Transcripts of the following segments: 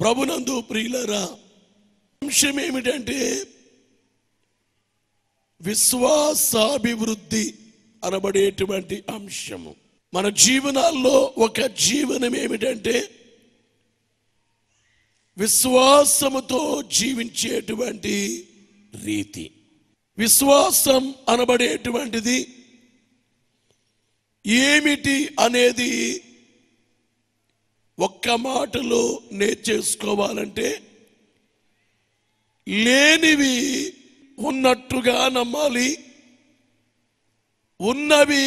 ప్రభునందు ప్రియులారా, అంశం ఏమిటంటే విశ్వాసాభివృద్ధి అనబడేటువంటి అంశము. మన జీవనాల్లో ఒక జీవనం ఏమిటంటే విశ్వాసముతో జీవించేటువంటి రీతి. విశ్వాసం అనబడేటువంటిది ఏమిటి అనేది ఒక్క మాటలో నేర్చేసుకోవాలంటే లేనివి ఉన్నట్టుగా నమ్మాలి, ఉన్నవి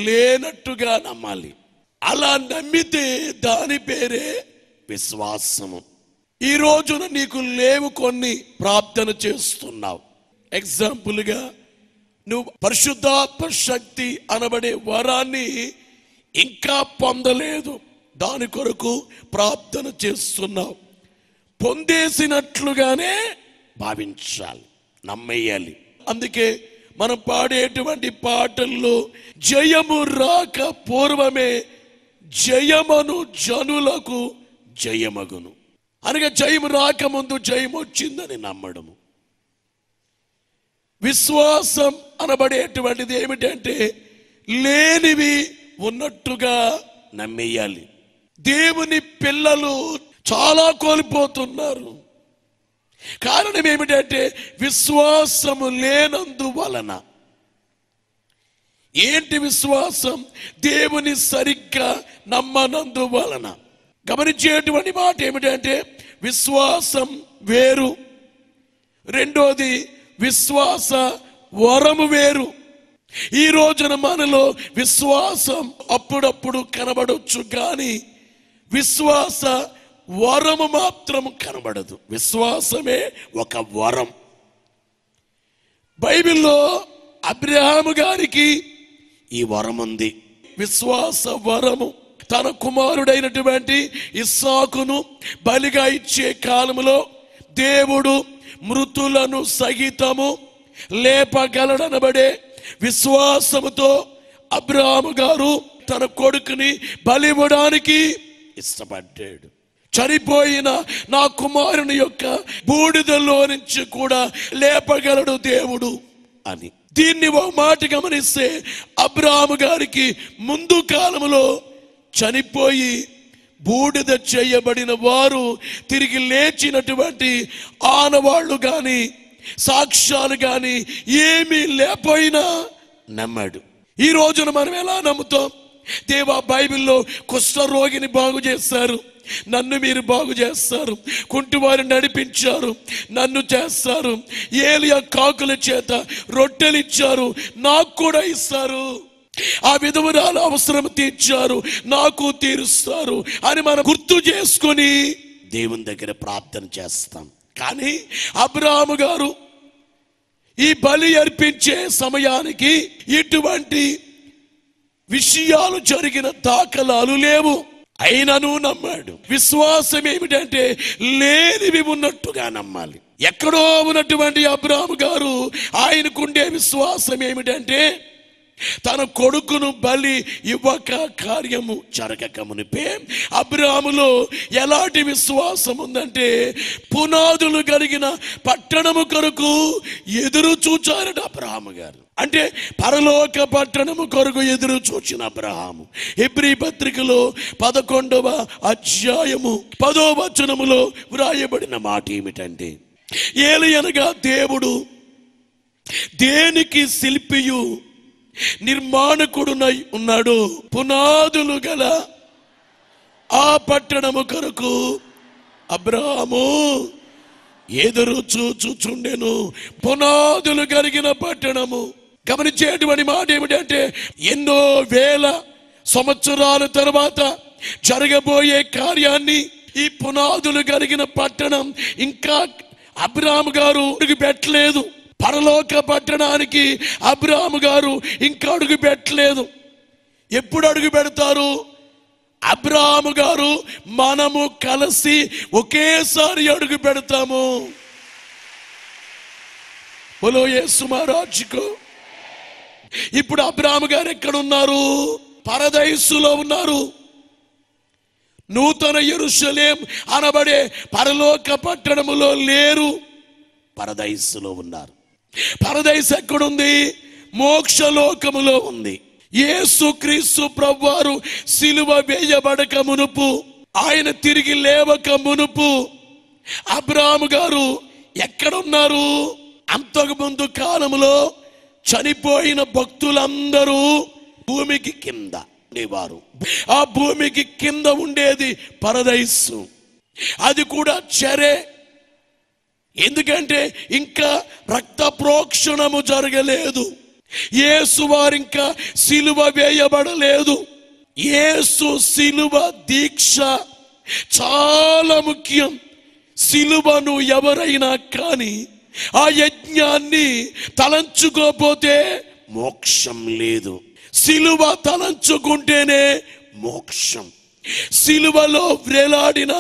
లేనట్టుగా నమ్మాలి. అలా నమ్మితే దాని పేరే విశ్వాసము. ఈ రోజున నీకు లేవు కొన్ని, ప్రార్థన చేస్తున్నావు. ఎగ్జాంపుల్గా నువ్వు పరిశుద్ధాత్మ శక్తి అనబడే వరాన్ని ఇంకా పొందలేదు, దాని కొరకు ప్రార్థన చేస్తున్నావు. పొందేసినట్లుగానే భావించాలి, నమ్మేయాలి. అందుకే మనం పాడేటువంటి పాటల్లో జయము రాక పూర్వమే జయమను జనులకు జయమగును అనగా జయము రాకముందు జయం వచ్చిందని నమ్మడము. విశ్వాసం అనబడేటువంటిది ఏమిటంటే లేనివి ఉన్నట్టుగా నమ్మేయాలి. దేవుని పిల్లలు చాలా కోల్పోతున్నారు. కారణం ఏమిటంటే విశ్వాసము లేనందువలన. ఏంటి విశ్వాసం? దేవుని సరిగ్గా నమ్మనందువలన. గమనించేటువంటి మాట ఏమిటంటే విశ్వాసం వేరు, రెండోది విశ్వాస వరము వేరు. ఈ రోజున మనలో విశ్వాసం అప్పుడప్పుడు కనబడొచ్చు, కానీ విశ్వాస వరము మాత్రం కనబడదు. విశ్వాసమే ఒక వరం. బైబిల్లో అబ్రహాము గారికి ఈ వరం ఉంది, విశ్వాస వరము. తన కుమారుడైనటువంటి ఇస్సాకును బలిగా ఇచ్చే కాలములో దేవుడు మృతులను సహితము లేపగలడనబడే విశ్వాసముతో అబ్రహాము గారు తన కొడుకుని బలివ్వడానికి ఇష్టపడ్డాడు. చనిపోయిన నా కుమారుని యొక్క బూడిదలో నుంచి కూడా లేపగలడు దేవుడు అని. దీన్ని ఒక మాట గమనిస్తే అబ్రహాము గారికి ముందు కాలంలో చనిపోయి బూడిద చేయబడిన వారు తిరిగి లేచినటువంటి ఆనవాళ్ళు కానీ సాక్ష్యాలు కానీ ఏమీ లేకపోయినా నమ్మాడు. ఈ రోజున మనం ఎలా నమ్ముతాం? దేవా, బైబిల్లో కుష్ఠరోగిని బాగు చేస్తారు, నన్ను మీరు బాగు చేస్తారు. కుంటివారిని నడిపించారు, నన్ను చేస్తారు. ఏలియా కాకుల చేత రొట్టెలు ఇచ్చారు, నాకు కూడా ఇస్తారు. ఆ విధవరాలు అవసరం తీర్చారు, నాకు తీరుస్తారు అని మనం గుర్తు చేసుకొని దేవుని దగ్గర ప్రార్థన చేస్తాం. కానీ అబ్రహాము గారు ఈ బలి అర్పించే సమయానికి ఇటువంటి విషయాలు జరిగిన దాఖలాలు లేవు, అయినను నమ్మాడు. విశ్వాసం ఏమిటంటే లేనివి ఉన్నట్టుగా నమ్మాలి. ఎక్కడో ఉన్నటువంటి అబ్రహాము గారు ఆయనకుండే విశ్వాసం ఏమిటంటే తన కొడుకును బలి ఇవ్వక కార్యము జరగక మునిపే అబ్రహాములో ఎలాంటి విశ్వాసం ఉందంటే పునాదులు కలిగిన పట్టణము కొరకు ఎదురు చూచారట అబ్రహాము గారు. అంటే పరలోక పట్టణము కొరకు ఎదురు చూచిన అబ్రహాము. హెబ్రీ పత్రికలో 11వ అధ్యాయము 10వ వచనములో వ్రాయబడిన మాట ఏమిటంటే ఏలియనగా దేవుడు దేనికి శిల్పియు నిర్మాణకుడునై ఉన్నాడు, పునాదులు గల ఆ పట్టణము కొరకు అబ్రహాము ఎదురు చూచుచుండెను. పునాదులు కలిగిన పట్టణము. గమనించేటువంటి మాట ఏమిటంటే ఎన్నో వేల సంవత్సరాల తర్వాత జరగబోయే కార్యాన్ని ఈ పునాదులు కలిగిన పట్టణం ఇంకా అబ్రహాము గారు అడుగు పెట్టలేదు. పరలోక పట్టణానికి అబ్రహాము గారు ఇంకా అడుగు పెట్టలేదు. ఎప్పుడు అడుగు పెడతారు? అబ్రహాము గారు మనము కలిసి ఒకేసారి అడుగు పెడతాము. బోలో యేసు మహారాజుకు. ఇప్పుడు అబ్రహాము గారు ఎక్కడ ఉన్నారు? పరదైసులో ఉన్నారు. నూతన యెరూషలేం అనబడే పరలోక పట్టణములో లేరు, పరదైసులో ఉన్నారు. పరదైస్ ఎక్కడుంది? మోక్షలోకములో ఉంది. యేసుక్రీస్తు ప్రభువారు సిలువ వేయబడక మునుపు, ఆయన తిరిగి లేవక మునుపు అబ్రాహాము గారు ఎక్కడున్నారు? అంతకుముందు కాలంలో చనిపోయిన భక్తులందరూ భూమికి కింద ఉండేవారు. ఆ భూమికి కింద ఉండేది పరదైసు. అది కూడా చెరే. ఎందుకంటే ఇంకా రక్త ప్రోక్షణము జరగలేదు. యేసు వారు ఇంకా సిలువ వేయబడలేదు. యేసు సిలువ దీక్ష చాలా ముఖ్యం. సిలువను ఎవరైనా కానీ ఆ యజ్ఞాన్ని తలంచుకోపోతే మోక్షం లేదు. సిలువ తలంచుకుంటేనే మోక్షం. సిలువలో వ్రేలాడిన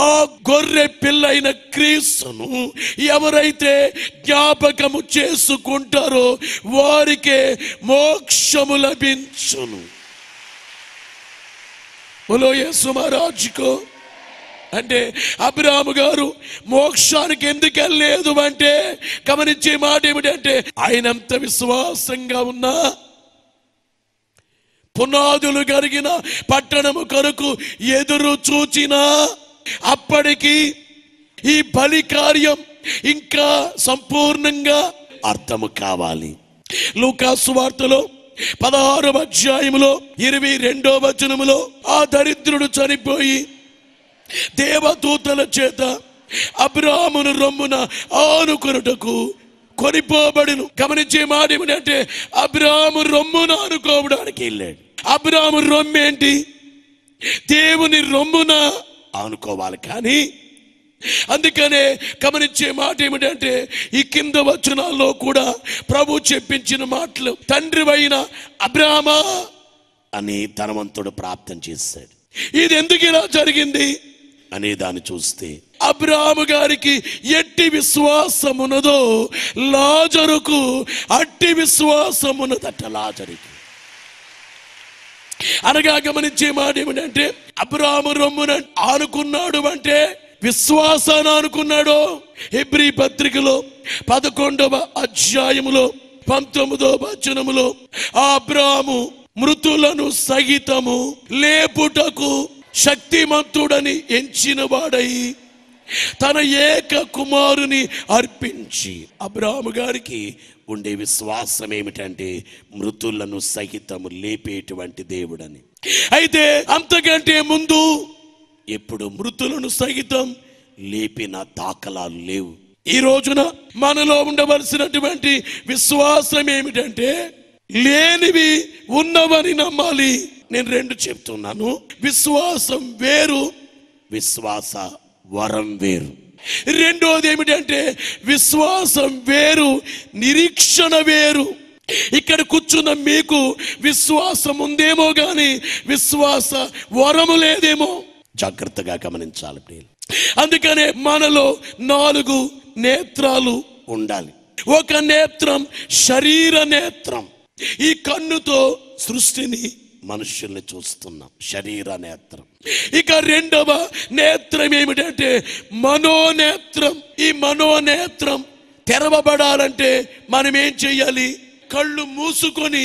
ఆ గొర్రె పిల్లైన క్రీస్తును ఎవరైతే జ్ఞాపకము చేసుకుంటారో వారికే మోక్షము లభించును. బోలో యేసు మహారాజుకో. అంటే అబ్రాహాము గారు మోక్షానికి ఎందుకు వెళ్ళలేదు అంటే గమనించే మాట ఏమిటంటే, ఆయనంత విశ్వాసంగా ఉన్నా పునాదులు కలిగిన పట్టణము కొరకు ఎదురు చూచినా అప్పటికి ఈ బలి కార్యం ఇంకా సంపూర్ణంగా అర్థము కావాలి. లూకా సువార్తలో 16వ అధ్యాయములో 22వ వచనములో ఆ దరిద్రుడు చనిపోయి దేవదూతల చేత అబ్రాహామును రొమ్మున ఆనుకొనుటకు కొనిపోబడును. గమనించే మాట ఏమిటంటే, అబ్రాహాము రొమ్మున ఆనుకోవడానికి వెళ్ళాడు. అబ్రాహాము రొమ్మేంటి? దేవుని రొమ్మున ఆనుకోవాలి. కానీ అందుకనే గమనించే మాట ఏమిటంటే, ఈ కింద వచనాల్లో కూడా ప్రభు చెప్పించిన మాటలు, తండ్రివైన అబ్రాహామా అని ధనవంతుడు ప్రార్థన చేశాడు. ఇది ఎందుకు ఇలా జరిగింది అనే దాన్ని చూస్తే, అబ్రాహాము గారికి ఎట్టి విశ్వాసమున్నదో లాజరుకు అట్టి విశ్వాసమున్నదట. లాజరుకి అనగా గమనించే మాట ఏమిటంటే, అబ్రాహాము రొమ్మున ఆనుకున్నాడు అంటే విశ్వాసాన్ని ఆనుకున్నాడు. హెబ్రీ పత్రికలో 11వ అధ్యాయములో 19వ వచనములో అబ్రాహాము మృతులను సహితము లేపుటకు శక్తిమంతుడని ఎంచిన వాడై తన ఏక కుమారుని అర్పించి, అబ్రాహాము గారికి ఉండే విశ్వాసం ఏమిటంటే మృతులను సహితము లేపేటువంటి దేవుడని. అయితే అంతకంటే ముందు ఎప్పుడు మృతులను సహితం లేపిన దాఖలాలు లేవు. ఈ రోజున మనలో ఉండవలసినటువంటి విశ్వాసం ఏమిటంటే లేనివి ఉన్నవని నమ్మాలి. నేను రెండు చెప్తున్నాను. విశ్వాసం వేరు, విశ్వాస వరం వేరు. రెండోది ఏమిటంటే విశ్వాసం వేరు, నిరీక్షణ వేరు. ఇక్కడ కూర్చున్న మీకు విశ్వాసం ఉందేమో గాని విశ్వాస వరము లేదేమో. జాగ్రత్తగా గమనించాలి. అందుకనే మనలో 4 నేత్రాలు ఉండాలి. ఒక నేత్రం శరీర నేత్రం. ఈ కన్నుతో సృష్టిని మనుషుల్ని చూస్తున్నాం, శరీర నేత్రం. ఇక రెండవ నేత్రం ఏమిటంటే మనోనేత్రం. ఈ మనోనేత్రం తెరవబడాలంటే మనం ఏం చెయ్యాలి? కళ్ళు మూసుకొని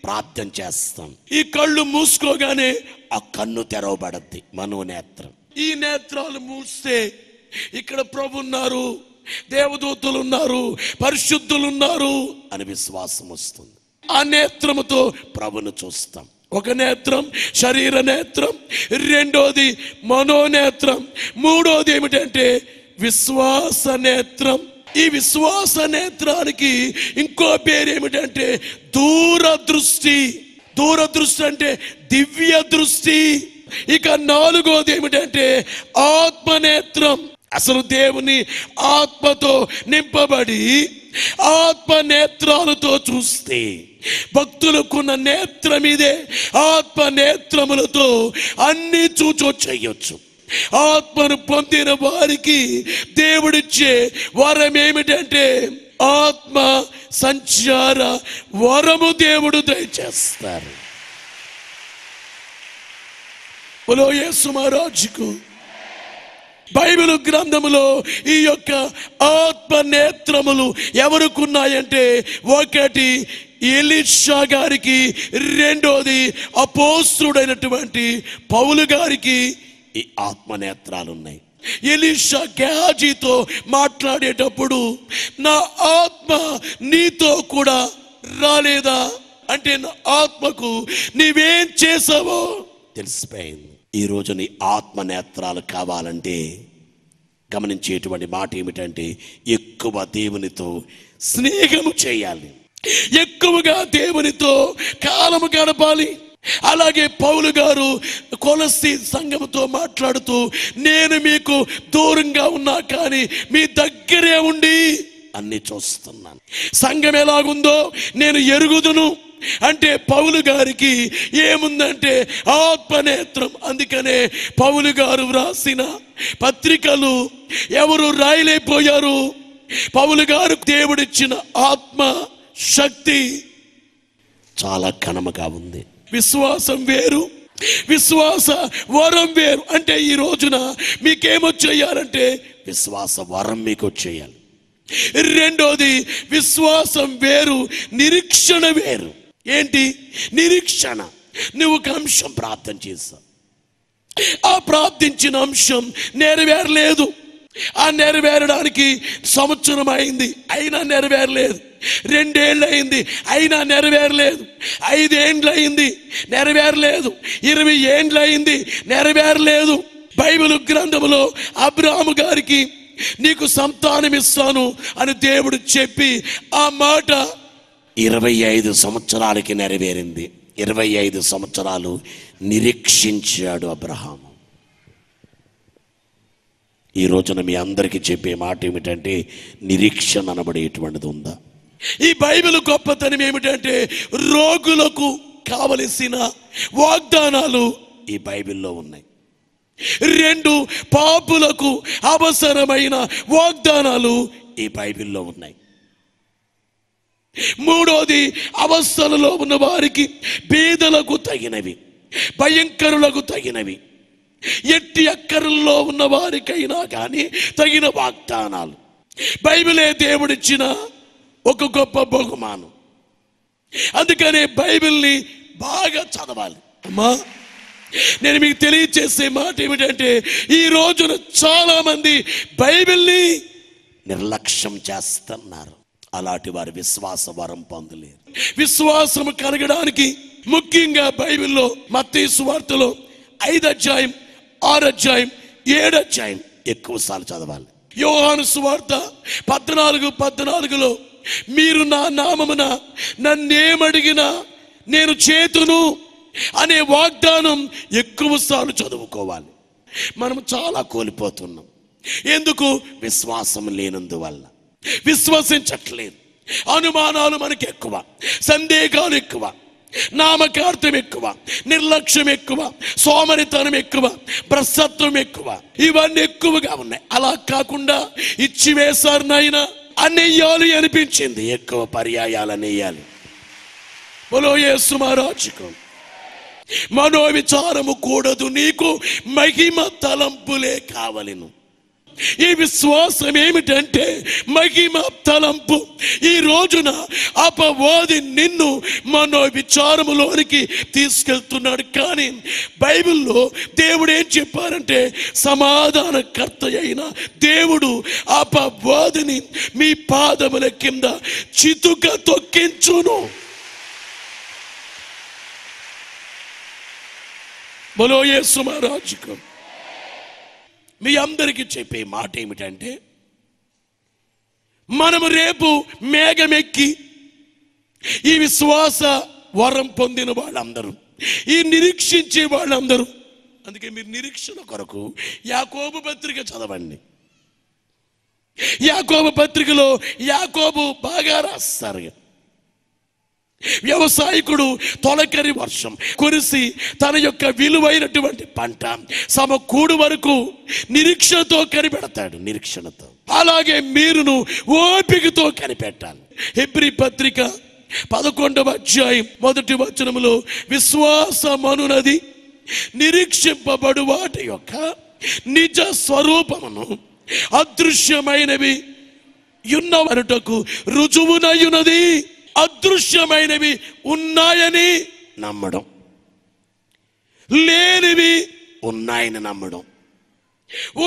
ప్రార్థన చేస్తాం. ఈ కళ్ళు మూసుకోగానే ఆ కన్ను తెరవబడద్ది, మనోనేత్రం. ఈ నేత్రాలు మూస్తే ఇక్కడ ప్రభు ఉన్నారు, దేవదూతలు ఉన్నారు, పరిశుద్ధులు ఉన్నారు అని విశ్వాసం వస్తుంది. ఆ నేత్రముతో ప్రభును చూస్తాం. ఒక నేత్రం శరీర నేత్రం, రెండోది మనోనేత్రం, మూడోది ఏమిటంటే విశ్వాస నేత్రం. ఈ విశ్వాస నేత్రానికి ఇంకో పేరు ఏమిటంటే దూరదృష్టి. దూరదృష్టి అంటే దివ్య దృష్టి. ఇక 4వది ఏమిటంటే ఆత్మనేత్రం. అసలు దేవుని ఆత్మతో నింపబడి ఆత్మ నేత్రాలతో చూస్తే, భక్తులకున్న నేత్రం ఇదే. ఆత్మ నేత్రములతో అన్ని చేయొచ్చు. ఆత్మను పొందిన వారికి దేవుడిచ్చే వరం ఏమిటంటే ఆత్మ సంచార వరము దేవుడు దయచేస్తారు. బోలో యేసు మహారాజుకు. బైబిల్ గ్రంథములో ఈ యొక్క ఆత్మ నేత్రములు ఎవరికున్నాయంటే, ఒకటి ఎలీషా గారికి, రెండోది అపోస్తలుడైనటువంటి పౌలు గారికి ఈ ఆత్మ నేత్రాలు ఉన్నాయి. ఎలీషా గేహాజీతో మాట్లాడేటప్పుడు, నా ఆత్మ నీతో కూడా రాలేదా అంటే, నా ఆత్మకు నీవేం చేసావో తెలిసిపోయింది. ఈరోజు నీ ఆత్మ నేత్రాలు కావాలంటే గమనించేటువంటి మాట ఏమిటంటే, ఎక్కువ దేవునితో స్నేహము చేయాలి, ఎక్కువగా దేవునితో కాలము గడపాలి. అలాగే పౌలు గారు కొలస్సీ సంఘముతో మాట్లాడుతూ, నేను మీకు దూరంగా ఉన్నా కానీ మీ దగ్గరే ఉండి అన్ని చూస్తున్నాను, సంఘం ఎలాగుందో నేను ఎరుగుదును అంటే పౌలు గారికి ఏముందంటే ఆత్మనేత్రం. అందుకనే పౌలు గారు వ్రాసిన పత్రికలు ఎవరు రాయలేకపోయారు. పౌలు గారు దేవుడిచ్చిన ఆత్మ శక్తి చాలా ఘనముగా ఉంది. విశ్వాసం వేరు, విశ్వాస వరం వేరు. అంటే ఈ రోజున మీకేమొచ్చేయాలంటే విశ్వాస వరం మీకు వచ్చేయాలి. రెండోది విశ్వాసం వేరు, నిరీక్షణ వేరు. ఏంటి నిరీక్షణ? నువ్వు ఒక అంశం ప్రార్థన చేశావు, ఆ ప్రార్థించిన అంశం నెరవేరలేదు. ఆ నెరవేరడానికి సంవత్సరం అయింది, అయినా నెరవేరలేదు. 2 ఏళ్ళు అయింది, అయినా నెరవేరలేదు. 5 ఏండ్లు అయింది, నెరవేరలేదు. 20 ఏండ్లు అయింది, నెరవేరలేదు. బైబిల్ గ్రంథములో అబ్రాహాము గారికి నీకు సంతానం ఇస్తాను అని దేవుడు చెప్పి ఆ మాట 25 సంవత్సరాలకి నెరవేరింది. 25 సంవత్సరాలు నిరీక్షించాడు అబ్రహాము. ఈ రోజున మీ అందరికీ చెప్పే మాట ఏమిటంటే, నిరీక్షణ అనబడేటువంటిది ఉందా? ఈ బైబిల్ గొప్పతనం ఏమిటంటే, రోగులకు కావలసిన వాగ్దానాలు ఈ బైబిల్లో ఉన్నాయి. 2 పాపులకు అవసరమైన వాగ్దానాలు ఈ బైబిల్లో ఉన్నాయి. 3వది అవస్థలలో ఉన్న వారికి, బీదలకు తగినవి, భయంకరులకు తగినవి, ఎట్టి అక్కరల్లో ఉన్న వారికైనా కానీ తగిన వాగ్దానాలు. బైబిలే దేవుడిచ్చిన ఒక గొప్ప బహుమానం. అందుకనే బైబిల్ని బాగా చదవాలి. అమ్మా, నేను మీకు తెలియచేసే మాట ఏమిటంటే, ఈ రోజున చాలా మంది బైబిల్ని నిర్లక్ష్యం చేస్తున్నారు. అలాంటి వారి విశ్వాస వరం పొందలేరు. విశ్వాసం కలగడానికి ముఖ్యంగా బైబిల్లో మత్తయి సువార్తలో 5 అధ్యాయం, 6 అధ్యాయం, 7 అధ్యాయం ఎక్కువసార్లు చదవాలి. యోహాను సువార్త 14:14లో మీరు నా నామమున నన్నేమడిగినా నేను చేతును అనే వాగ్దానం ఎక్కువసార్లు చదువుకోవాలి. మనం చాలా కోల్పోతున్నాం. ఎందుకు? విశ్వాసం లేనందువల్ల. విశ్వసించట్లేదు. అనుమానాలు మనకి ఎక్కువ, సందేహాలు ఎక్కువ, నామకార్థం ఎక్కువ, నిర్లక్ష్యం ఎక్కువ, సోమరితనం ఎక్కువ, భ్రష్టత్వం ఎక్కువ, ఇవన్నీ ఎక్కువగా ఉన్నాయి. అలా కాకుండా ఇచ్చివేశారు నాయన అనేయాలి అనిపించింది, ఎక్కువ పర్యాయాలు అనేయాలి. బోలో యేసు మహారాజుకు. మనోవిచారము కూడదు, నీకు మహిమ తలంపులే కావలెను. ఈ విశ్వాసం ఏమిటంటే మహిమ తలంపు. ఈ రోజున అపవాది నిన్ను మనోవిచారములోనికి తీసుకెళ్తున్నాడు. కానీ బైబిల్లో దేవుడు ఏం చెప్పారంటే, సమాధానకర్త అయిన దేవుడు అపవాదిని మీ పాదముల కింద చితుక తొక్కించును. బోలో యేసు మహారాజుకు. మీ అందరికీ చెప్పే మాట ఏమిటంటే, మనము రేపు మేఘమెక్కి ఈ విశ్వాస వరం పొందిన వాళ్ళందరూ, ఈ నిరీక్షించే వాళ్ళందరూ, అందుకే మీరు నిరీక్షణ కొరకు యాకోబు పత్రిక చదవండి. యాకోబు పత్రికలో యాకోబు బాగా రాస్తారు. వ్యవసాయకుడు తొలకరి వర్షం కురిసి తన యొక్క విలువైనటువంటి పంట సమకూడు వరకు నిరీక్షణతో కనిపెడతాడు. నిరీక్షణతో అలాగే మీరును ఓపికతో కనిపెట్టాలి. హెబ్రీ పత్రిక 11వ అధ్యాయం 1వ వచనములో విశ్వాసమనునది నిరీక్షింపబడు వాటి యొక్క నిజ స్వరూపమును అదృశ్యమైనవి ఉన్నవనుటకు రుజువునయున్నది. అదృశ్యమైనవి ఉన్నాయని నమ్మడం, లేనివి ఉన్నాయని నమ్మడం.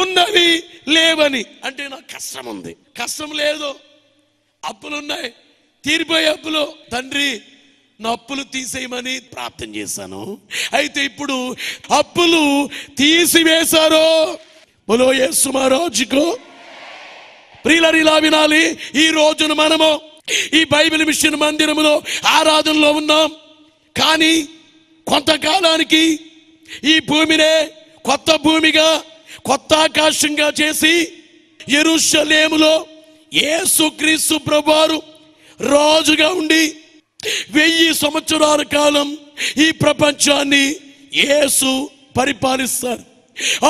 ఉన్నవి లేవని అంటే నాకు కష్టం ఉంది, కష్టం లేదు, అప్పులున్నాయి, తీరిపోయే అప్పులు, తండ్రి నా అప్పులు తీసేయమని ప్రార్థన చేశాను, అయితే ఇప్పుడు అప్పులు తీసివేశారో. బోలో యేసు మహారాజుకు. ప్రియులారా, ఇలా వినాలి. ఈ రోజున మనము ఈ బైబిల్ మిషన్ మందిరములో ఆరాధనలో ఉన్నాం. కానీ కొంతకాలానికి ఈ భూమినే కొత్త భూమిగా, కొత్త ఆకాశంగా చేసి యెరూషలేములో యేసుక్రీస్తు ప్రభువారు రాజుగా ఉండి 1000 సంవత్సరాల కాలం ఈ ప్రపంచాన్ని యేసు పరిపాలిస్తారు.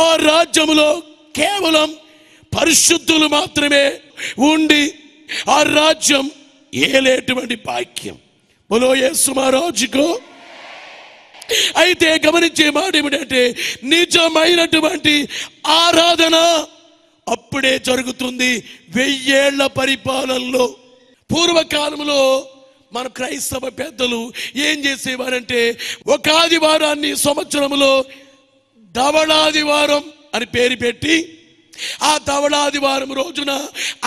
ఆ రాజ్యములో కేవలం పరిశుద్ధులు మాత్రమే ఉండి ఆ రాజ్యం ఏలేటువంటి భాగ్యం. బోలో యేసు మహారాజుకు. అయితే గమనించే మాట ఏమిటంటే, నిజమైనటువంటి ఆరాధన అప్పుడే జరుగుతుంది 1000 ఏళ్ల పరిపాలనలో. పూర్వకాలంలో మన క్రైస్తవ పెద్దలు ఏం చేసేవారంటే, ఒక ఆదివారాన్ని సంవత్సరంలో ధవళాదివారం అని పేరు పెట్టి, ఆ ధవళాదివారం రోజున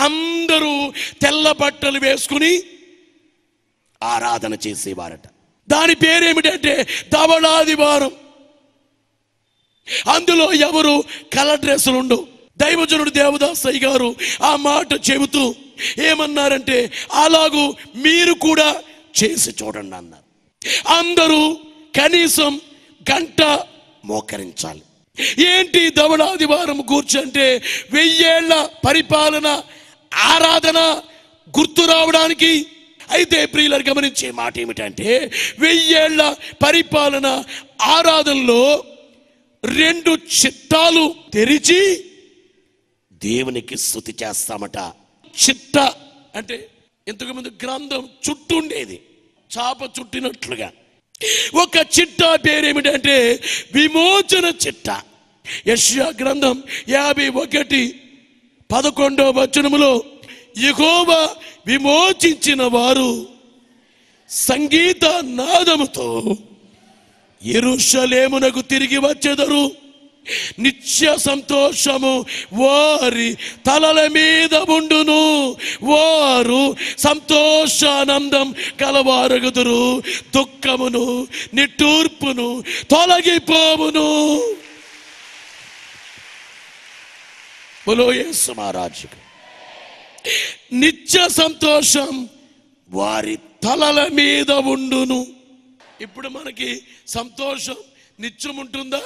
అందరూ తెల్ల బట్టలు వేసుకుని ఆరాధన చేసేవారట. దాని పేరేమిటంటే ధవళాదివారం. అందులో ఎవరు కలర్ డ్రెస్సులు ఉండవు. దైవజనుడు దేవదాసయ్య గారు ఆ మాట చెబుతూ ఏమన్నారంటే, అలాగూ మీరు కూడా చేసి చూడండి అన్నారు. అందరూ కనీసం గంట మోకరించాలి. ఏంటి ధవళాదివారం కూర్చంటే, 1000 ఏళ్ల పరిపాలన ఆరాధన గుర్తు రావడానికి. అయితే ప్రియులారు గమనించే మాట ఏమిటంటే, 1000 ఏళ్ల పరిపాలన ఆరాధనలో 2 చిట్టాలు తెరిచి దేవునికి స్తుతి చేస్తామట. చిట్ట అంటే ఇంతకుముందు గ్రంథం చుట్టూ ఉండేది, చాప చుట్టినట్లుగా. ఒక చిట్ట పేరేమిటంటే విమోచన చిట్ట. యెషయా గ్రంథం 51:11 వచనములో, యెహోవా విమోచించిన వారు సంగీత నాదముతో యెరూషలేమునకు తిరిగి వచ్చెదరు. నిత్య సంతోషము వారి తలల మీద ఉండును. వారు సంతోషానందం కలవారగుదురు. దుఃఖమును నిట్టూర్పును తొలగిపోవును. బోలో యేసు మహారాజుకు. నిత్య సంతోషం వారి తలల మీద ఉండును. ఇప్పుడు మనకి సంతోషం నిత్యం ఉంటుందా?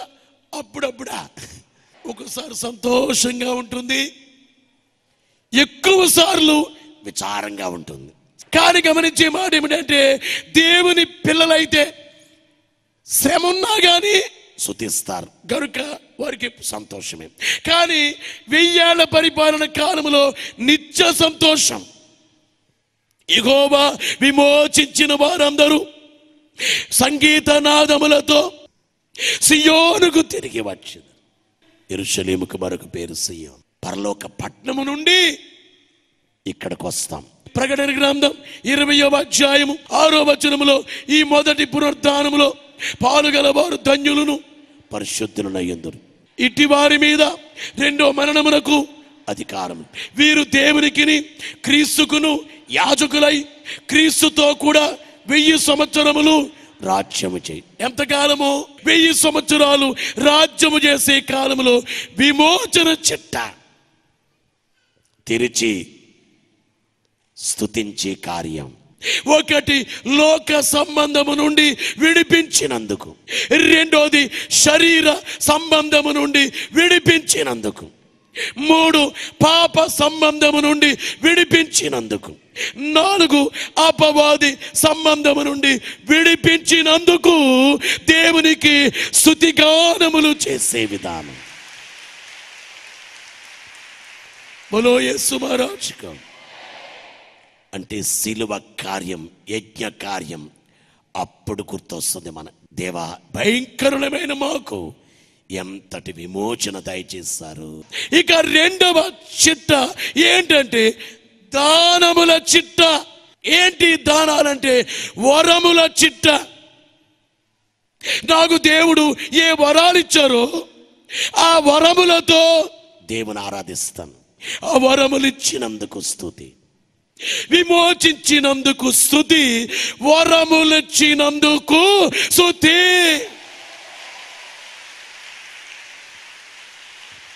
అప్పుడప్పుడా. ఒకసారి సంతోషంగా ఉంటుంది, ఎక్కువ సార్లు విచారంగా ఉంటుంది. కానీ గమనించే మాట ఏమిటంటే, దేవుని పిల్లలైతే శ్రమ ఉన్నా కానీ స్తుతిస్తారు గనుక వారికి సంతోషమే. కానీ 1000 ఏళ్ల పరిపాలన కాలంలో నిత్య సంతోషం. యెహోవా విమోచించిన వారందరూ సంగీత నాదములతో సియోనుకు తిరిగి వచ్చింది. యెరూషలేముకు మరొక పేరు సియోను. పరలోక పట్టణము నుండి ఇక్కడికి వస్తాం. ప్రకటన గ్రంథం 20వ అధ్యాయము 6వ వచనములో, ఈ మొదటి పునరుద్ధానములో పాలుగల వారు ధన్యులను పరిశుద్ధులనయ్యుందురు. ఇట్టి వారి మీద 2వ మరణమునకు అధికారము. వీరు దేవునికిని క్రీస్తుకును యాజకులై క్రీస్తుతో కూడా 1000 సంవత్సరములు రాజ్యము చేయి. ఎంతకాలము? 1000 సంవత్సరాలు రాజ్యము చేసే కాలములో విమోచన చిట్ట తెరిచి స్తుతించే కార్యం. ఒకటి లోక సంబంధము నుండి విడిపించినందుకు, రెండోది శరీర సంబంధము నుండి విడిపించినందుకు, 3 పాప సంబంధము నుండి విడిపించినందుకు, 4 అపవాది సంబంధము నుండి విడిపించినందుకు దేవునికి స్తుతిగానములు చేసే విధానం. బోలో యేసు మహారాజుకు. అంటే శిలువ కార్యం, యజ్ఞ కార్యం అప్పుడు గుర్తొస్తుంది. మన దేవా, భయంకరమైన మాకు ఎంతటి విమోచన దయచేస్తారు. ఇక రెండవ చిట్ట ఏంటంటే దానముల చిట్ట. ఏంటి దానాలంటే? వరముల చిట్ట. నాకు దేవుడు ఏ వరాలు ఇచ్చారో ఆ వరములతో దేవుని ఆరాధిస్తాను. ఆ వరములు ఇచ్చినందుకు స్తుతి, విమోచించినందుకు స్తుతి, వరములిచ్చినందుకు స్తుతి.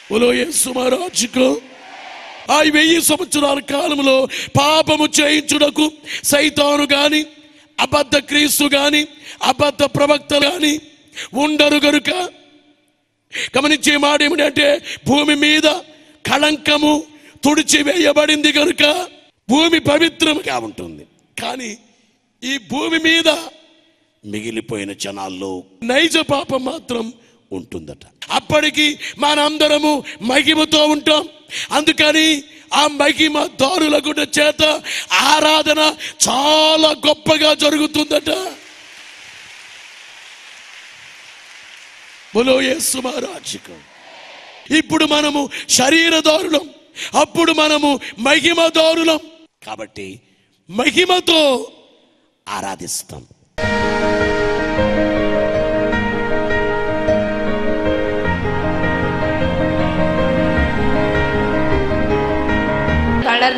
బోలో యేసు మహారాజుకు. ఆ 1000 సంవత్సరాల కాలంలో పాపము చేయించుటకు సైతాను గాని, అబద్ధ క్రీస్తు గాని, అబద్ధ ప్రవక్తలు గాని ఉండరు గనుక, గమనించే మాట ఏమిటంటే భూమి మీద కళంకము తుడిచివేయబడింది కనుక భూమి పవిత్రముగా ఉంటుంది. కానీ ఈ భూమి మీద మిగిలిపోయిన జనాల్లో నైజ పాపం మాత్రం ఉంటుందట. అప్పటికి మనందరము మహిమతో ఉంటాం. అందుకని ఆ మహిమ దారుల కూడా చేత ఆరాధన చాలా గొప్పగా జరుగుతుందట. బోలో యేసు మహారాజుకు. ఇప్పుడు మనము శరీరదారులం, అప్పుడు మనము మహిమదారులం. కాబట్టి మహిమతో ఆరాధిస్తాం.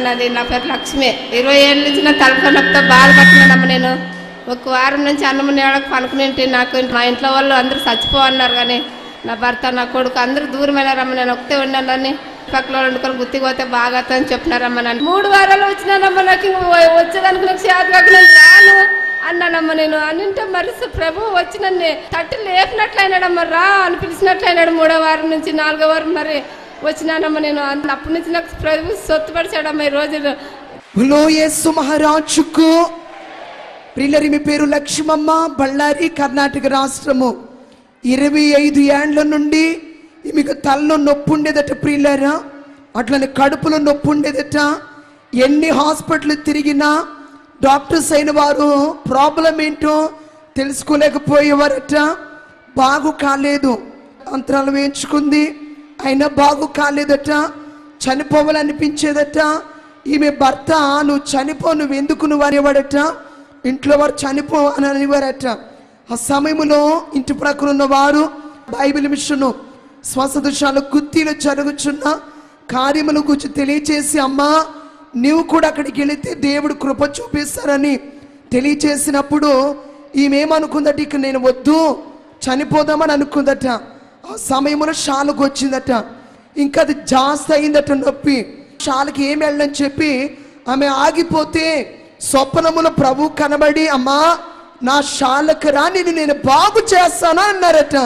నది. నా పేరు లక్ష్మి. 20 ఏళ్ళ నుంచి నా తలకాయ నొప్పితో బాధపడుతున్నానమ్మ. నేను ఒక వారం నుంచి అన్నం నేడకు పనుకునేంటి. నాకు మా ఇంట్లో వాళ్ళు అందరూ చచ్చిపోవన్నారు, కానీ నా భర్త, నా కొడుకు అందరూ దూరమైనారమ్మ. నేను ఒకతే ఉన్నానని పక్కలో వండుకొని గుత్తికి పోతే బాగా అని చెప్పినారమ్మ. నన్ను 3 వారాలు వచ్చినానమ్మ. నాకు వచ్చేదానికి నాకు చేత కాక నేను రాను అన్నానమ్మ. నేను అనింటే మరి ప్రభు వచ్చి నన్ను తట్టి లేపినట్లయినాడమ్మ. రా అని పిలిచినట్లయినాడు. 3వ వారం నుంచి 4వ వారం మరి వచ్చినానమ్మ. నేను అప్పటి నుంచి నాకు ప్రభు సొత్తుపరిచాడమ్మ ఈ రోజులు. బోలో యేసు మహారాజుకు. ప్రియులారి, మీ పేరు లక్ష్మమ్మ, బళ్ళారి, కర్ణాటక రాష్ట్రము. 25 ఏండ్ల నుండి మీకు తలలో నొప్పి ఉండేదట ప్రియులారా. అట్లనే కడుపులో నొప్పి ఉండేదట. ఎన్ని హాస్పిటల్ తిరిగినా డాక్టర్స్ అయిన వారు ప్రాబ్లం ఏంటో తెలుసుకోలేకపోయేవారట. బాగు కాలేదు, అంతరాలు వేయించుకుంది, అయినా బాగు కాలేదట. చనిపోవాలనిపించేదట. ఈమె భర్త, నువ్వు చనిపో, నువ్వు ఎందుకు నువ్వు అనేవాడట. ఇంట్లో వారు చనిపో అని అనేవారట. ఆ సమయంలో ఇంటి ప్రక్కన ఉన్న వారు బైబిల్ మిషను శ్వాసదోషాలు గుత్తిలో జరుగుచున్న కార్యముల గురించి తెలియచేసి, అమ్మా నీవు కూడా అక్కడికి వెళితే దేవుడు కృప చూపిస్తారని తెలియచేసినప్పుడు ఈమెమనుకుందట, ఇక నేను వద్దు, చనిపోదామని అనుకుందట. ఆ సమయంలో షాలకు వచ్చిందట. ఇంకా అది జాస్తి అయిందట నొప్పి. షాలకి ఏమి వెళ్ళని చెప్పి ఆమె ఆగిపోతే స్వప్నములో ప్రభు కనబడి, అమ్మా నా షాలకు రా, నేను బాగు చేస్తాను అన్నారట.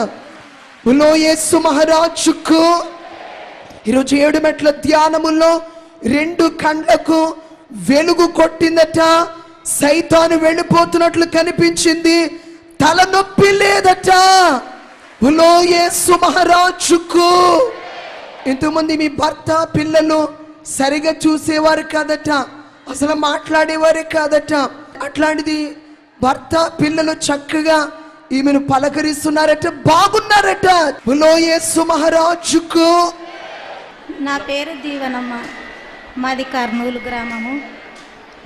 బోలో యేసు మహారాజుకు. ఈరోజు 7 మెట్ల ధ్యానములో 2 కండ్లకు వెలుగు కొట్టిందట. సైతాను వెళ్ళిపోతున్నట్లు కనిపించింది. తలనొప్పి లేదట. బోలో యేసు మహారాజుకు. ఇంతమంది మీ భర్త, పిల్లలు సరిగా చూసేవారు కాదట, అసలు మాట్లాడేవారే కాదట. అట్లాంటిది భర్త, పిల్లలు చక్కగా ఈమెను పలకరిస్తున్నారట, బాగున్నారట. బోలో యేసు మహారాజుకు. నా పేరు దీవనమ్మ, మాది కర్నూలు గ్రామము.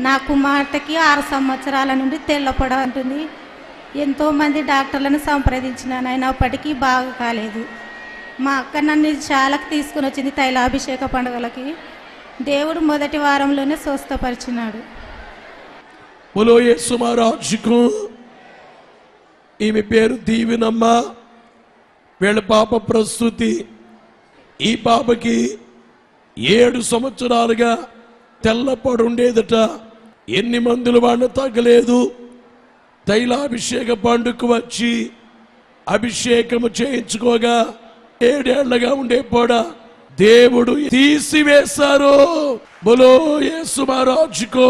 నా కుమార్తెకి 6 సంవత్సరాల నుండి తెల్లపొడ ఉంటుంది. ఎంతోమంది డాక్టర్లను సంప్రదించినాను, అయినప్పటికీ బాగు కాలేదు. మా అక్క నన్ను చాలకు తీసుకుని వచ్చింది తైలాభిషేక పండుగలకి. దేవుడు మొదటి వారంలోనే స్వస్థపరిచినాడు. బోలో యేసు మహారాజుకు. ఈమె పేరు దీవెనమ్మ, వీళ్ళ పాప ప్రస్తుతి. ఈ పాపకి 7 సంవత్సరాలుగా తెల్లపొడి ఉండేదట. ఎన్ని మందులు వాడిన తగ్గలేదు. తైలాభిషేక పండుగకు వచ్చి అభిషేకము చేయించుకోగా 7 ఏళ్లగా ఉండే పొడ దేవుడు తీసివేశారు. బోలో యేసు మహారాజుకు.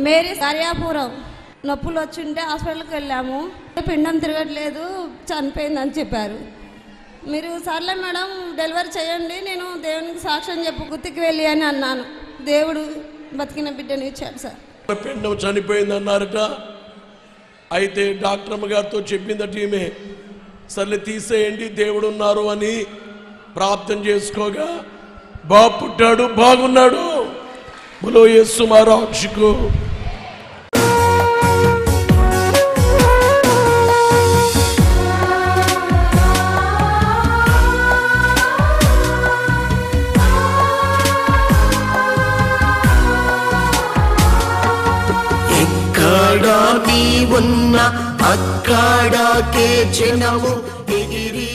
మేరీ సర్యాపురం నొప్పులు వచ్చింటే హాస్పిటల్కి వెళ్ళాము. పిండం తిరగట్లేదు, చనిపోయిందని చెప్పారు. మీరు సర్లే మేడం డెలివరీ చేయండి, నేను దేవునికి సాక్ష్యం చెప్పు గుత్తికి వెళ్ళి అని అన్నాను. దేవుడు బతికిన బిడ్డను ఇచ్చాడు సార్. పిండం చనిపోయింది అన్నారట. అయితే డాక్టర్ అమ్మ గారితో చెప్పిందట ఈమె, సర్లే తీసేయండి దేవుడు ఉన్నారు అని ప్రార్థన చేసుకోగా బాబు పుట్టాడు, బాగున్నాడు. బోలో యేసు మహారాజుకు. ఎక్కడ నీ ఉన్న అక్కడకే జనము ఎగిరి